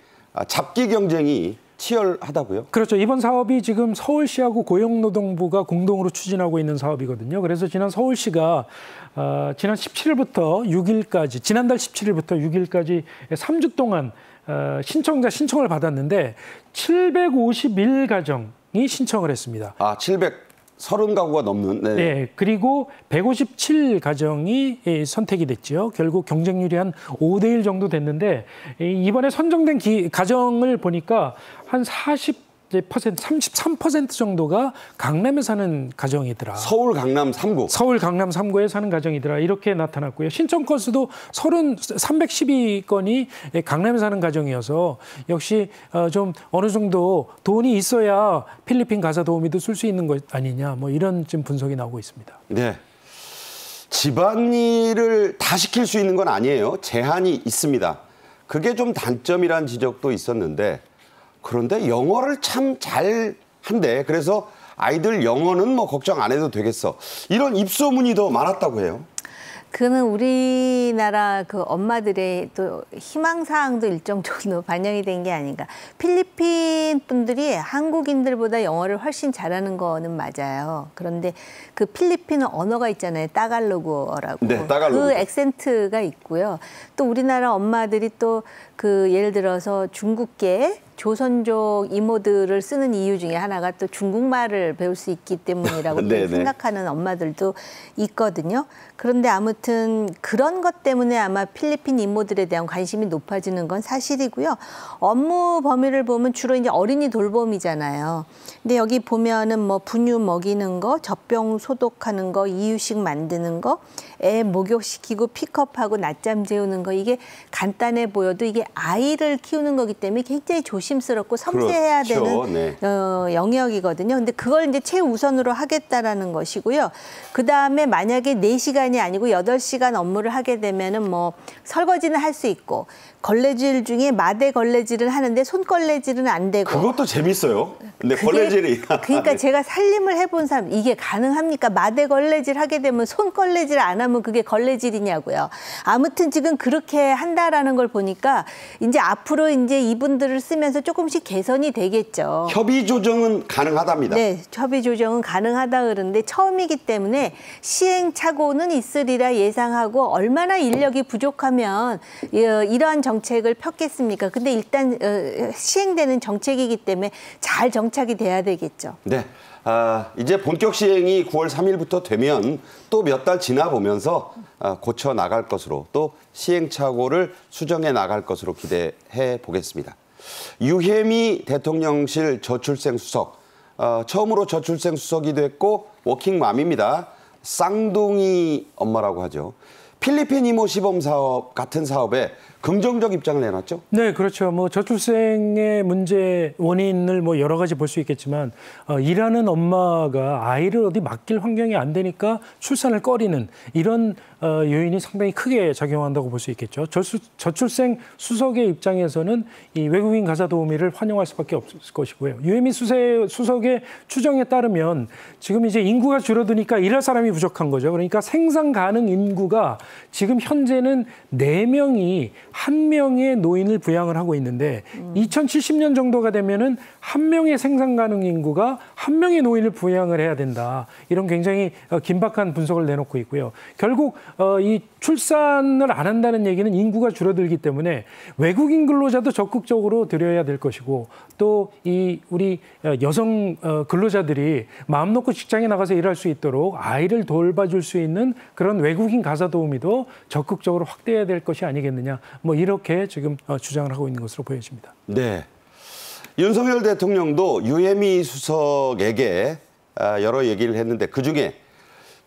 잡기 경쟁이 치열하다고요? 그렇죠. 이번 사업이 지금 서울시하고 고용노동부가 공동으로 추진하고 있는 사업이거든요. 그래서 서울시가 지난 17일부터 6일까지, 지난달 17일부터 6일까지 3주 동안 신청을 받았는데 751가정이 신청을 했습니다. 730가구가 넘는. 네. 네. 그리고 157가정이 선택이 됐죠. 결국 경쟁률이 한 5대1 정도 됐는데 이번에 선정된 가정을 보니까 한 40 33% 정도가 강남에 사는 가정이더라. 서울 강남 3구. 서울 강남 3구에 사는 가정이더라. 이렇게 나타났고요. 신청 건수도 312건이 강남에 사는 가정이어서 역시 좀 어느 정도 돈이 있어야 필리핀 가사 도우미도 쓸 수 있는 것 아니냐. 뭐 이런 좀 분석이 나오고 있습니다. 네. 집안일을 다 시킬 수 있는 건 아니에요. 제한이 있습니다. 그게 좀 단점이란 지적도 있었는데 그런데 영어를 참 잘한대. 그래서 아이들 영어는 뭐 걱정 안 해도 되겠어. 이런 입소문이 더 많았다고 해요. 그는 우리나라 그 엄마들의 또 희망사항도 일정 정도 반영이 된 게 아닌가. 필리핀 분들이 한국인들보다 영어를 훨씬 잘하는 거는 맞아요. 그런데 그 필리핀 언어가 있잖아요. 따갈로그어라고. 네, 따갈로그. 그 액센트가 있고요. 또 우리나라 엄마들이 또 그 예를 들어서 중국계 조선족 이모들을 쓰는 이유 중에 하나가 또 중국말을 배울 수 있기 때문이라고 생각하는 엄마들도 있거든요. 그런데 아무튼 그런 것 때문에 아마 필리핀 이모들에 대한 관심이 높아지는 건 사실이고요. 업무 범위를 보면 주로 이제 어린이 돌봄이잖아요. 근데 여기 보면은 뭐 분유 먹이는 거, 젖병 소독하는 거, 이유식 만드는 거, 애 목욕시키고 픽업하고 낮잠 재우는 거, 이게 간단해 보여도 이게 아이를 키우는 거기 때문에 굉장히 조심스럽고 섬세해야 되는 영역이거든요. 근데 그걸 이제 최우선으로 하겠다라는 것이고요. 그 다음에 만약에 4시간이 아니고 8시간 업무를 하게 되면은 뭐 설거지는 할 수 있고 걸레질 중에 마대 걸레질을 하는데 손 걸레질은 안 되고. 그것도 재밌어요. 근데 걸레질이. 그러니까 제가 살림을 해본 사람 이게 가능합니까? 마대 걸레질 하게 되면 손 걸레질 안 하면 그게 걸레질이냐고요. 아무튼 지금 그렇게 한다라는 걸 보니까 이제 앞으로 이제 이분들을 쓰면서 조금씩 개선이 되겠죠. 협의 조정은 가능하답니다. 네, 협의 조정은 가능하다 그러는데 처음이기 때문에 시행착오는 있으리라 예상하고 얼마나 인력이 부족하면 이러한 정책을 폈겠습니까? 근데 일단 시행되는 정책이기 때문에 잘 정착이 돼야 되겠죠. 네, 이제 본격 시행이 9월 3일부터 되면 또 몇 달 지나 보면서 고쳐 나갈 것으로 또 시행착오를 수정해 나갈 것으로 기대해 보겠습니다. 유혜미 대통령실 저출생 수석, 처음으로 저출생 수석이 됐고 워킹맘입니다. 쌍둥이 엄마라고 하죠. 필리핀 이모 시범 사업 같은 사업에 긍정적 입장을 내놨죠? 네, 그렇죠. 뭐 저출생의 문제 원인을 뭐 여러 가지 볼 수 있겠지만 일하는 엄마가 아이를 어디 맡길 환경이 안 되니까 출산을 꺼리는 이런 요인이 상당히 크게 작용한다고 볼 수 있겠죠. 저출생 수석의 입장에서는 이 외국인 가사 도우미를 환영할 수밖에 없을 것이고요. 유혜미 수석의 추정에 따르면 지금 이제 인구가 줄어드니까 일할 사람이 부족한 거죠. 그러니까 생산 가능 인구가 지금 현재는 4명이 1명의 노인을 부양을 하고 있는데 2070년 정도가 되면은 1명의 생산 가능 인구가 1명의 노인을 부양을 해야 된다. 이런 굉장히 긴박한 분석을 내놓고 있고요. 결국 이 출산을 안 한다는 얘기는 인구가 줄어들기 때문에 외국인 근로자도 적극적으로 들여야 될 것이고 또 이 우리 여성 근로자들이 마음 놓고 직장에 나가서 일할 수 있도록 아이를 돌봐줄 수 있는 그런 외국인 가사 도우미도 적극적으로 확대해야 될 것이 아니겠느냐. 뭐 이렇게 지금 주장을 하고 있는 것으로 보여집니다. 네. 윤석열 대통령도 유혜미 수석에게 여러 얘기를 했는데 그중에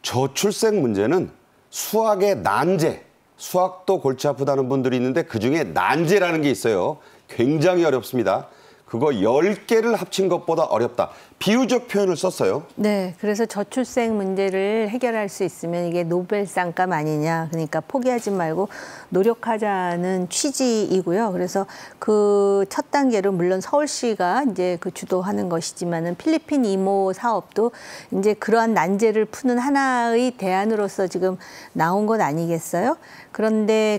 저출생 문제는 수학의 난제, 수학도 골치 아프다는 분들이 있는데 그중에 난제라는 게 있어요. 굉장히 어렵습니다. 그거 10개를 합친 것보다 어렵다. 비유적 표현을 썼어요. 네, 그래서 저출생 문제를 해결할 수 있으면 이게 노벨상감 아니냐. 그러니까 포기하지 말고 노력하자는 취지이고요. 그래서 그 첫 단계로 물론 서울시가 이제 그 주도하는 것이지만은 필리핀 이모 사업도 이제 그러한 난제를 푸는 하나의 대안으로서 지금 나온 것 아니겠어요? 그런데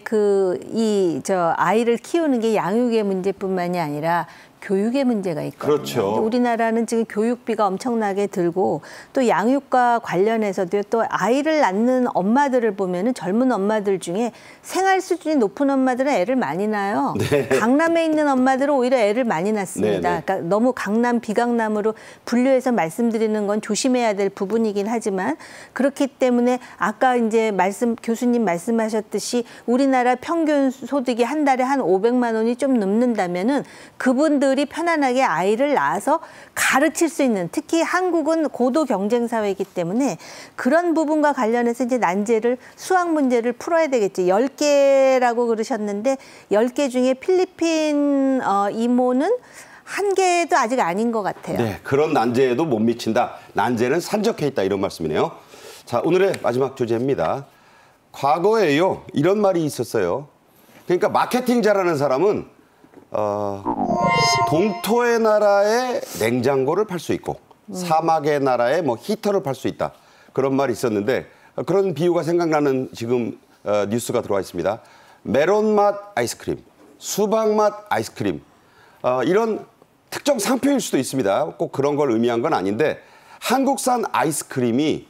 아이를 키우는 게 양육의 문제뿐만이 아니라 교육의 문제가 있거든요. 그렇죠. 우리나라는 지금 교육비가 엄청나게 들고 또 양육과 관련해서도 또 아이를 낳는 엄마들을 보면은 젊은 엄마들 중에 생활 수준이 높은 엄마들은 애를 많이 낳아요. 네. 강남에 있는 엄마들은 오히려 애를 많이 낳습니다. 네, 네. 그러니까 너무 강남, 비강남으로 분류해서 말씀드리는 건 조심해야 될 부분이긴 하지만 그렇기 때문에 아까 이제 교수님 말씀하셨듯이 우리나라 평균 소득이 한 달에 한 500만 원이 좀 넘는다면은 그분들 부모들이 편안하게 아이를 낳아서 가르칠 수 있는, 특히 한국은 고도 경쟁 사회이기 때문에 그런 부분과 관련해서 이제 난제를, 수학 문제를 풀어야 되겠죠. 10개라고 그러셨는데 10개 중에 필리핀 이모는 1개도 아직 아닌 것 같아요. 네, 그런 난제에도 못 미친다. 난제는 산적해 있다, 이런 말씀이네요. 자, 오늘의 마지막 주제입니다. 과거에요, 이런 말이 있었어요. 그러니까 마케팅 잘하는 사람은 동토의 나라에 냉장고를 팔 수 있고 사막의 나라에 뭐 히터를 팔 수 있다. 그런 말이 있었는데 그런 비유가 생각나는 지금 뉴스가 들어와 있습니다. 메론 맛 아이스크림, 수박 맛 아이스크림, 이런 특정 상표일 수도 있습니다. 꼭 그런 걸 의미한 건 아닌데 한국산 아이스크림이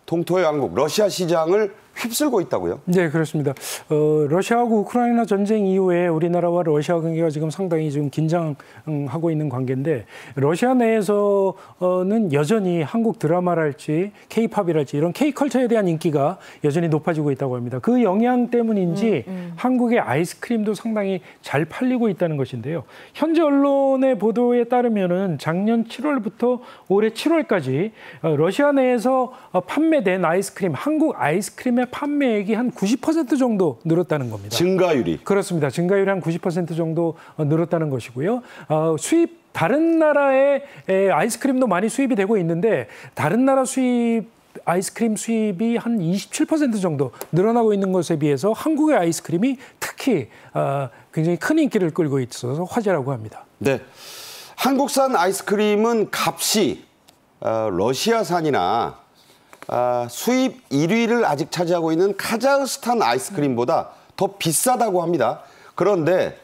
동토의 왕국 러시아 시장을 휩쓸고 있다고요? 네, 그렇습니다. 러시아하고 우크라이나 전쟁 이후에 우리나라와 러시아 관계가 지금 상당히 지금 긴장하고 있는 관계인데, 러시아 내에서는 여전히 한국 드라마랄지 K-팝이랄지 이런 K-컬처에 대한 인기가 여전히 높아지고 있다고 합니다. 그 영향 때문인지 한국의 아이스크림도 상당히 잘 팔리고 있다는 것인데요. 현재 언론의 보도에 따르면은 작년 7월부터 올해 7월까지 러시아 내에서 판매된 아이스크림, 한국 아이스크림의 판매액이 한 90% 정도 늘었다는 겁니다. 증가율이. 그렇습니다. 증가율이 한 90% 정도 늘었다는 것이고요. 다른 나라의 아이스크림도 많이 수입이 되고 있는데 다른 나라 아이스크림 수입이 한 27% 정도 늘어나고 있는 것에 비해서 한국의 아이스크림이 특히 굉장히 큰 인기를 끌고 있어서 화제라고 합니다. 네, 한국산 아이스크림은 값이 러시아산이나 수입 1위를 아직 차지하고 있는 카자흐스탄 아이스크림보다 더 비싸다고 합니다. 그런데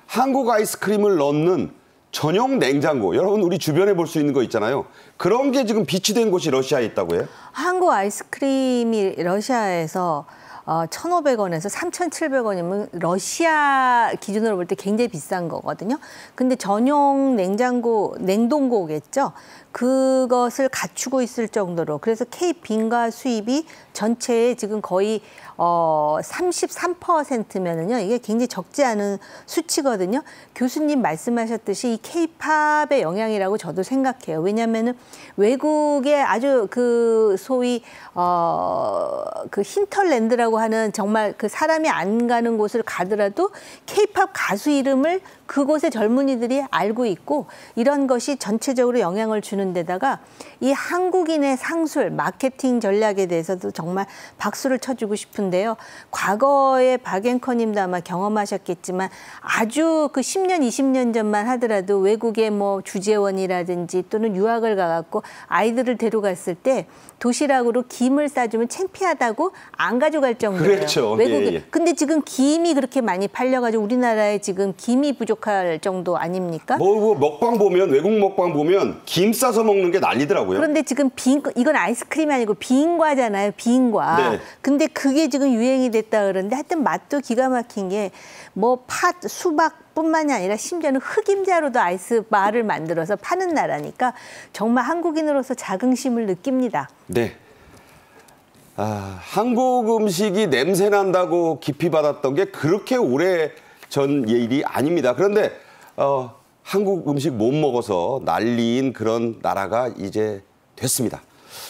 한국 아이스크림을 넣는 전용 냉장고, 여러분 우리 주변에 볼 수 있는 거 있잖아요. 그런 게 지금 비치된 곳이 러시아에 있다고요? 한국 아이스크림이 러시아에서 1,500원에서 3,700원이면 러시아 기준으로 볼 때 굉장히 비싼 거거든요. 근데 전용 냉동고겠죠. 그것을 갖추고 있을 정도로, 그래서 K-빈과 수입이 전체의 지금 거의 33%면은요, 이게 굉장히 적지 않은 수치거든요. 교수님 말씀하셨듯이 이 K-팝의 영향이라고 저도 생각해요. 왜냐하면은 외국의 아주 그 소위 그 힌터랜드라고 하는 정말 그 사람이 안 가는 곳을 가더라도 K-팝 가수 이름을 그곳의 젊은이들이 알고 있고, 이런 것이 전체적으로 영향을 주는 데다가 이 한국인의 상술, 마케팅 전략에 대해서도 정말 박수를 쳐주고 싶은데요. 과거에 박 앵커님도 아마 경험하셨겠지만 아주 그 10년, 20년 전만 하더라도 외국의 뭐 주재원이라든지 또는 유학을 가갖고 아이들을 데려갔을 때 도시락으로 김을 싸주면 창피하다고 안 가져갈 정도예요. 그렇죠. 외국에. 예, 예. 근데 지금 김이 그렇게 많이 팔려가지고 우리나라에 지금 김이 부족할 정도 아닙니까? 뭐 먹방 보면, 외국 먹방 보면 김 싸서 먹는 게 난리더라고요. 그런데 지금 이건 아이스크림이 아니고 비인과잖아요. 비인과. 네. 근데 그게 지금 유행이 됐다 그러는데 하여튼 맛도 기가 막힌 게 뭐 팥, 수박뿐만이 아니라 심지어는 흑임자로도 아이스바를 만들어서 파는 나라니까 정말 한국인으로서 자긍심을 느낍니다. 네. 한국 음식이 냄새 난다고 깊이 받았던 게 그렇게 오래 전 일이 아닙니다. 그런데 한국 음식 못 먹어서 난리인 그런 나라가 이제 됐습니다.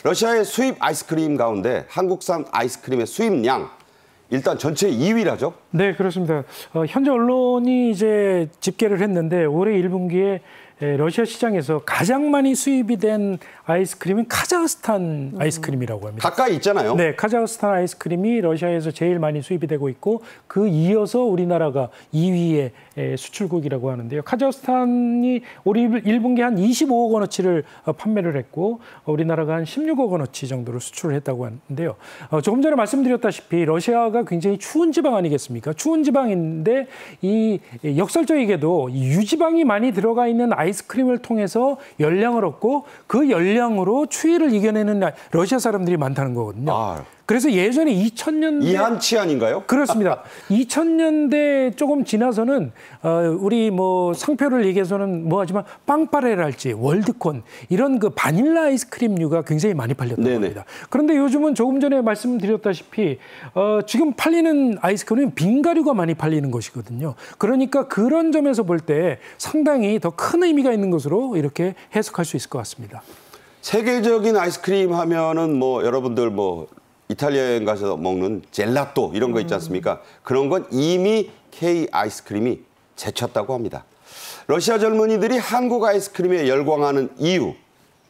러시아의 수입 아이스크림 가운데 한국산 아이스크림의 수입량 일단 전체 2위라죠? 네, 그렇습니다. 현재 언론이 이제 집계를 했는데 올해 1분기에 러시아 시장에서 가장 많이 수입이 된 아이스크림은 카자흐스탄 아이스크림이라고 합니다. 가까이 있잖아요. 네, 카자흐스탄 아이스크림이 러시아에서 제일 많이 수입이 되고 있고 그 이어서 우리나라가 2위의 수출국이라고 하는데요. 카자흐스탄이 올해 1분기 한 25억 원어치를 판매를 했고 우리나라가 한 16억 원어치 정도를 수출을 했다고 하는데요. 조금 전에 말씀드렸다시피 러시아가 굉장히 추운 지방 아니겠습니까? 추운 지방인데 이 역설적이게도 유지방이 많이 들어가 있는 아이스크림을 통해서 열량을 얻고 그 열량으로 추위를 이겨내는 러시아 사람들이 많다는 거거든요. 그래서 예전에 2000년대 이한치 아닌가요? 그렇습니다. 2000년대 조금 지나서는 우리 뭐 상표를 얘기해서는 뭐 하지만 빵빠레랄지 월드콘 이런 그 바닐라 아이스크림류가 굉장히 많이 팔렸다고 네네. 합니다. 그런데 요즘은 조금 전에 말씀드렸다시피 지금 팔리는 아이스크림은 빙가류가 많이 팔리는 것이거든요. 그러니까 그런 점에서 볼 때 상당히 더 큰 의미가 있는 것으로 이렇게 해석할 수 있을 것 같습니다. 세계적인 아이스크림 하면은 뭐 여러분들 뭐 이탈리아 여행 가서 먹는 젤라또 이런 거 있지 않습니까? 그런 건 이미 K 아이스크림이 제쳤다고 합니다. 러시아 젊은이들이 한국 아이스크림에 열광하는 이유,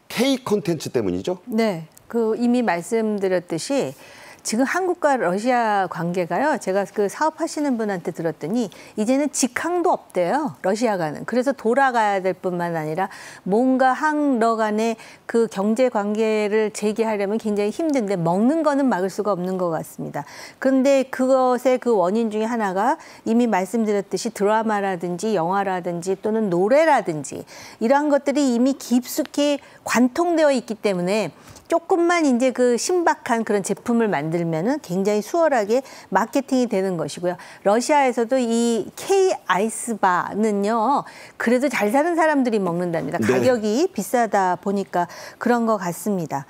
K 콘텐츠 때문이죠? 네, 그 이미 말씀드렸듯이 지금 한국과 러시아 관계가요. 제가 그 사업하시는 분한테 들었더니 이제는 직항도 없대요. 러시아가는. 그래서 돌아가야 될 뿐만 아니라 뭔가 한러 간의 그 경제 관계를 재개하려면 굉장히 힘든데 먹는 거는 막을 수가 없는 것 같습니다. 그런데 그것의 그 원인 중에 하나가 이미 말씀드렸듯이 드라마라든지 영화라든지 또는 노래라든지 이러한 것들이 이미 깊숙이 관통되어 있기 때문에 조금만 이제 그 신박한 그런 제품을 만들면은 굉장히 수월하게 마케팅이 되는 것이고요. 러시아에서도 이 K 아이스바는요, 그래도 잘 사는 사람들이 먹는답니다. 네. 가격이 비싸다 보니까 그런 것 같습니다.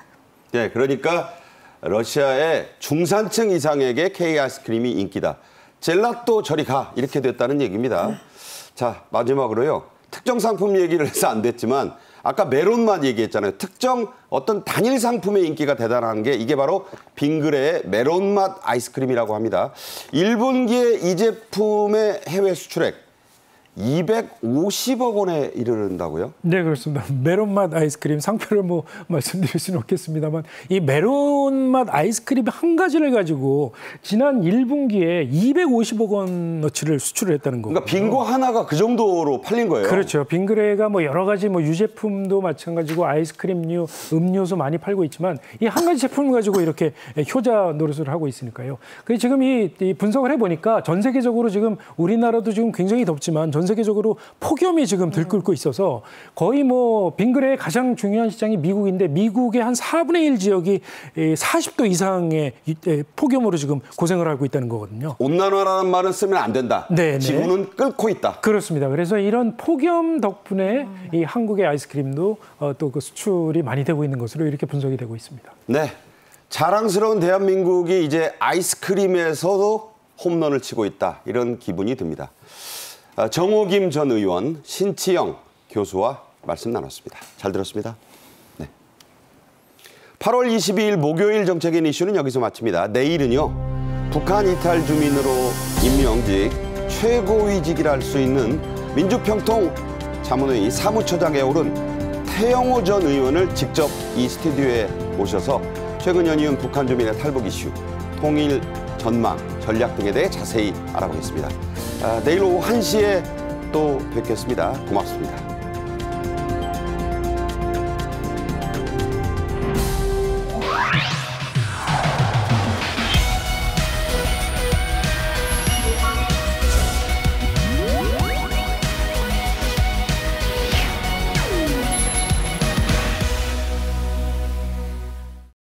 네, 그러니까 러시아의 중산층 이상에게 K 아이스크림이 인기다. 젤라또 저리 가 이렇게 됐다는 얘기입니다. 자, 마지막으로요. 특정 상품 얘기를 해서 안 됐지만 아까 메론 맛 얘기했잖아요. 특정 어떤 단일 상품의 인기가 대단한 게 이게 바로 빙그레의 메론 맛 아이스크림이라고 합니다. 1분기에 이 제품의 해외 수출액 250억 원에 이르른다고요? 네, 그렇습니다. 메론 맛 아이스크림 상표를 뭐 말씀드릴 수는 없겠습니다만 이 메론 맛 아이스크림 한 가지를 가지고 지난 1분기에 250억 원어치를 수출을 했다는 거고요. 그러니까 빙고 하나가 그 정도로 팔린 거예요. 그렇죠. 빙그레가 뭐 여러 가지 뭐 유제품도 마찬가지고 아이스크림류, 음료수 많이 팔고 있지만 이 한 가지 제품을 가지고 이렇게 효자 노릇을 하고 있으니까요. 그래서 지금 이 분석을 해보니까 전 세계적으로 지금 우리나라도 지금 굉장히 덥지만 전 세계적으로 폭염이 지금 들끓고 있어서 거의 뭐 빙그레의 가장 중요한 시장이 미국인데 미국의 한 4분의 1 지역이 40도 이상의 폭염으로 지금 고생을 하고 있다는 거거든요. 온난화라는 말은 쓰면 안 된다. 네, 지구는 끓고 있다. 그렇습니다. 그래서 이런 폭염 덕분에 이 한국의 아이스크림도 또 그 수출이 많이 되고 있는 것으로 이렇게 분석이 되고 있습니다. 네, 자랑스러운 대한민국이 이제 아이스크림에서도 홈런을 치고 있다. 이런 기분이 듭니다. 정호김 전 의원, 신치영 교수와 말씀 나눴습니다. 잘 들었습니다. 네. 8월 22일 목요일 정책인 이슈는 여기서 마칩니다. 내일은요. 북한 이탈 주민으로 임명직 최고위직이라 할 수 있는 민주평통 자문회의 사무처장에 오른 태영호 전 의원을 직접 이 스튜디오에 모셔서 최근 연이은 북한 주민의 탈북 이슈, 통일 전망, 전략 등에 대해 자세히 알아보겠습니다. 내일 오후 1시에 또 뵙겠습니다. 고맙습니다.